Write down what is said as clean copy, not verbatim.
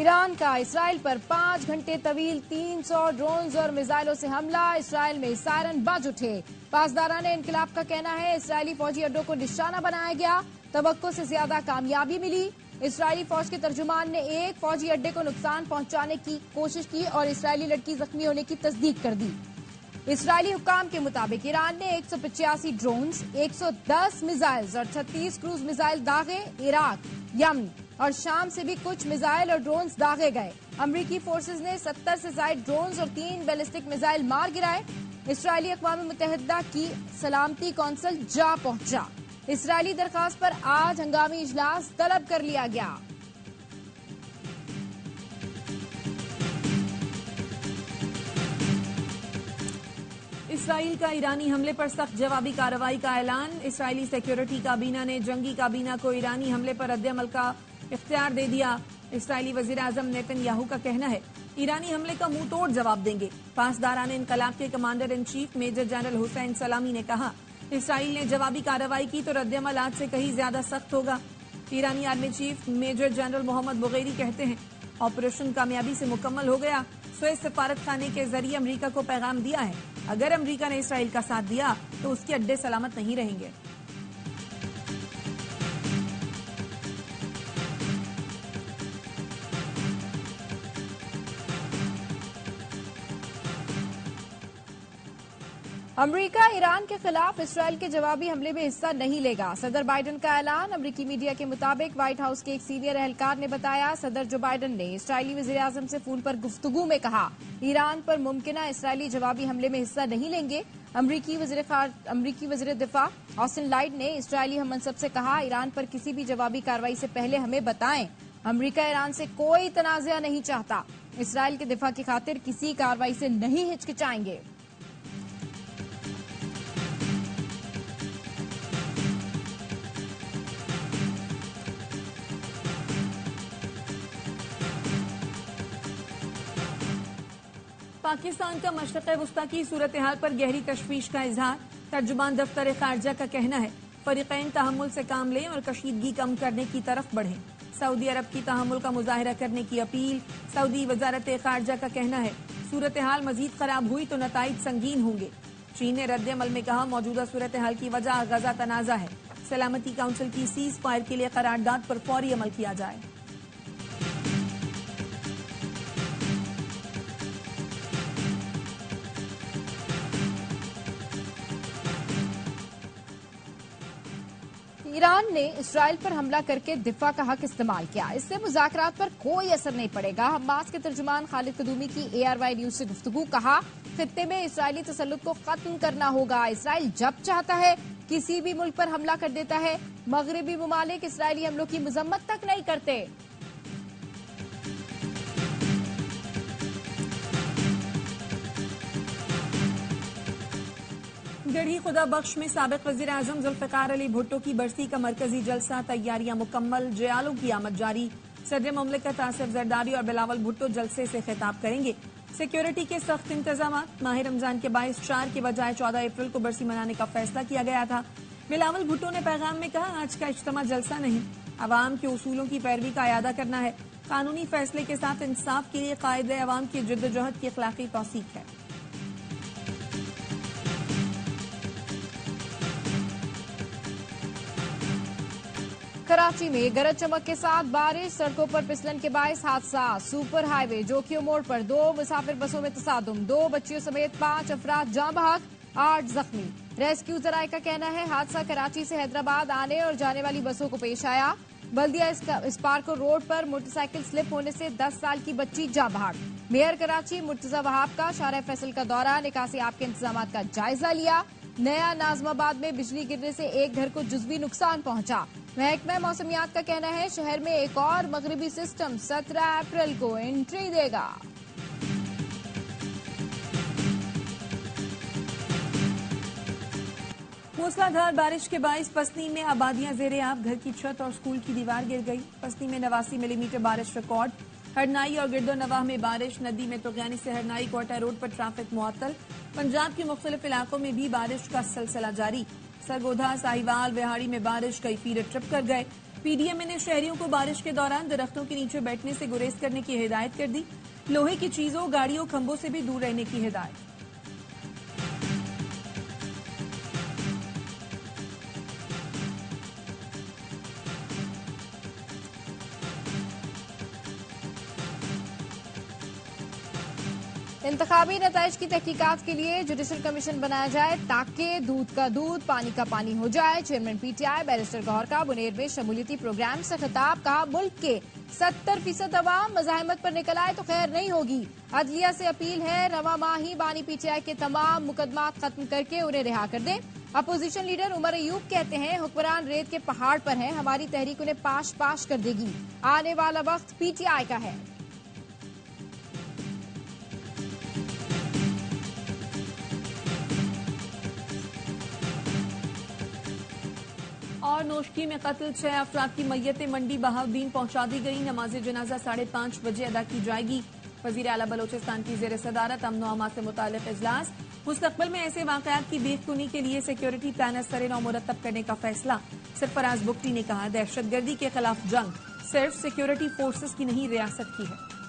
Iran का Israel पर 5 घंटे तवील 300 ड्रोन्स और मिसाइलों से हमला। इसराइल में सायरन बज उठे। पासदारान इनकलाब का कहना है इसराइली फौजी अड्डों को निशाना बनाया गया, तवक्को से ज्यादा कामयाबी मिली। इसराइली फौज के तर्जुमान ने एक फौजी अड्डे को नुकसान पहुंचाने की कोशिश की और इसराइली लड़की जख्मी होने की तस्दीक कर दी। इसराइली हुक्काम के मुताबिक ईरान ने 185 ड्रोन्स, 110 मिसाइल्स और 36 क्रूज मिसाइल दागे। इराक, यमन और शाम से भी कुछ मिसाइल और ड्रोन्स दागे गए। अमरीकी फोर्सेज ने 70 से ज्यादा ड्रोन्स और 3 बैलिस्टिक मिसाइल मार गिराए। इसराइली अक़वाम मुत्तहिदा की सलामती कौंसिल जा पहुंचा। इसराइली दरखास्त पर आज हंगामी इजलास तलब कर लिया गया। इसराइल का ईरानी हमले पर सख्त जवाबी कार्रवाई का ऐलान। इसराइली सिक्योरिटी काबीना ने जंगी काबीना को ईरानी हमले पर रद्द-ए-अमल का इख्तियार दे दिया। इसराइली वज़ीर-ए-आज़म नेतन्याहू का कहना है ईरानी हमले का मुंह तोड़ जवाब देंगे। पासदारान इनकलाब के commander in chief major general Hussein Salami ने कहा इसराइल ने जवाबी कार्रवाई की तो रद्द-ए-अमल आज से कहीं ज्यादा सख्त होगा। ईरानी army chief major general Mohammad Bagheri कहते हैं ऑपरेशन कामयाबी से मुकम्मल हो गया। स्वेज सफारत खाने के जरिए अमरीका को पैगाम दिया है अगर अमरीका ने इसराइल का साथ दिया तो उसके अड्डे सलामत नहीं रहेंगे। अमरीका ईरान के खिलाफ इसराइल के जवाबी हमले में हिस्सा नहीं लेगा। सदर बाइडन का ऐलान। अमरीकी मीडिया के मुताबिक व्हाइट हाउस के एक सीनियर एहलकार ने बताया सदर जो बाइडन ने इसराइली वज़ीर-ए-आज़म से फोन पर गुफ्तगू में कहा ईरान पर मुमकिना इसराइली जवाबी हमले में हिस्सा नहीं लेंगे। अमरीकी वज़ीर दिफा ऑस्टिन लाइड ने इसराइली हम मनसब से कहा ईरान पर किसी भी जवाबी कार्रवाई से पहले हमें बताएं। अमरीका ईरान से कोई तनाज़ा नहीं चाहता। इसराइल के दिफा की खातिर किसी कार्रवाई से नहीं हिचकिचाएंगे। पाकिस्तान का मशरक़ वुस्ता की सूरत हाल पर गहरी तशवीश का इजहार। तर्जुमान दफ्तर खारजा का कहना है फरीक़ैन तहम्मुल से काम लें और कशीदगी कम करने की तरफ बढ़ें। सऊदी अरब की तहम्मुल का मुजाहिरा करने की अपील। सऊदी वजारत खारजा का कहना है सूरत हाल मजीद खराब हुई तो नताइज संगीन होंगे। चीन ने रद्द-ए-अमल में कहा मौजूदा सूरत हाल की वजह गजा तनाज़ा है। सलामती काउंसिल की सीज फायर के लिए करारदाद पर फौरी अमल किया जाए। ईरान ने इसराइल पर हमला करके दिफा का हक इस्तेमाल किया। इससे मुज़ाकरात पर कोई असर नहीं पड़ेगा। हमास के तर्जुमान खालिद कदूमी की ARY न्यूज से गुफ्तगू। कहा खित्ते में इसराइली तसल्लुत को खत्म करना होगा। इसराइल जब चाहता है किसी भी मुल्क पर हमला कर देता है। मगरबी ममालिक इसराइली हमलों की मजम्मत तक नहीं करते। गढ़ी खुदा बख्श में साबिक वज़ीर-ए-आज़म जुल्फ़िकार अली भुट्टो की बरसी का मरकजी जलसा। तैयारियां मुकम्मल। जयालों की आमद जारी। सदर मुमलिकत आसिफ जरदारी और बिलावल भुट्टो जलसे से खिताब करेंगे। सिक्योरिटी के सख्त इंतजाम। माह रमजान के बायस 4 के बजाय 14 अप्रैल को बरसी मनाने का फैसला किया गया था। बिलावल भुट्टो ने पैगाम में कहा आज का इज्तिमा जलसा नहीं, अवाम के उसूलों की पैरवी का अयादा करना है। कानूनी फैसले के साथ इंसाफ के लिए कायदे अवाम की जिद्दोजहद की अखलाकी तौसीक है। कराची में गरज चमक के साथ बारिश। सड़कों पर फिसलन के बायस हादसा। सुपर हाईवे जोकियो मोड़ पर 2 मुसाफिर बसों में तसादुम। 2 बच्चियों समेत 5 अफराद जाँ बहक, 8 जख्मी। रेस्क्यू जराये का कहना है हादसा कराची से हैदराबाद आने और जाने वाली बसों को पेश आया। बल्दिया इस्पार्को रोड पर मोटरसाइकिल स्लिप होने से 10 साल की बच्ची जाँ बहक। मेयर कराची मुर्तजा वहाब का शारा फैसल का दौरा। निकासी आप के इंतजाम का जायजा लिया। नया नाजमाबाद में बिजली गिरने से एक घर को जुज़वी नुकसान पहुंचा। महकमा मौसमियात का कहना है शहर में एक और मगरिबी सिस्टम 17 अप्रैल को एंट्री देगा। मूसलाधार बारिश के बायस पसनी में आबादियां जेरे आब। घर की छत और स्कूल की दीवार गिर गई। पसनी में 89 मिलीमीटर बारिश रिकॉर्ड। हरनाई और गिरदो नवाह में बारिश। नदी में तुगयानी से हरनाई कोटा रोड पर ट्रैफिक मुअत्तल। पंजाब के मुख्तलिफ इलाकों में भी बारिश का सिलसिला जारी। सरगोधा, साहिवाल, बिहाड़ी में बारिश कई फीट ट्रिप कर गए। पीडीएमए ने शहरियों को बारिश के दौरान दरख्तों के नीचे बैठने से गुरेज करने की हिदायत कर दी। लोहे की चीजों, गाड़ियों, खंभों से भी दूर रहने की हिदायत। इंतखाबी नताइज की तहकीकात के लिए जुडिशल कमीशन बनाया जाए ताकि दूध का दूध पानी का पानी हो जाए। चेयरमैन पीटीआई बैरिस्टर गौहर का बुनेर में शमूलियती प्रोग्राम से खिताब। कहा, मुल्क के 70% अवाम मज़ाहमत पर निकल आए तो खैर नहीं होगी। अदलिया से अपील है रवा माह ही बानी पीटीआई के तमाम मुकदमात खत्म करके उन्हें रिहा कर दें। अपोजिशन लीडर उमर अयूब कहते हैं, हुक्मरान रेत के पहाड़ पर हैं, हमारी तहरीक उन्हें पाश पाश कर देगी। आने वाला वक्त पीटीआई का है। और नोशकी में कत्ल 6 अफराद की मैयतें मंडी बहाउद्दीन पहुंचा दी गई। नमाज जनाजा 5:30 बजे अदा की जाएगी। वजीर आला बलोचिस्तान की जेर सदारत अमन अमान से मुतालिक इजलास। मुस्तकबिल में ऐसे वाकयात की बेखुनी के लिए सिक्योरिटी प्लान सरे-नौ मुरतब करने का फैसला। सरफराज बुगटी ने कहा, दहशतगर्दी के खिलाफ जंग सिर्फ सिक्योरिटी फोर्सेस की नहीं, रियासत की है।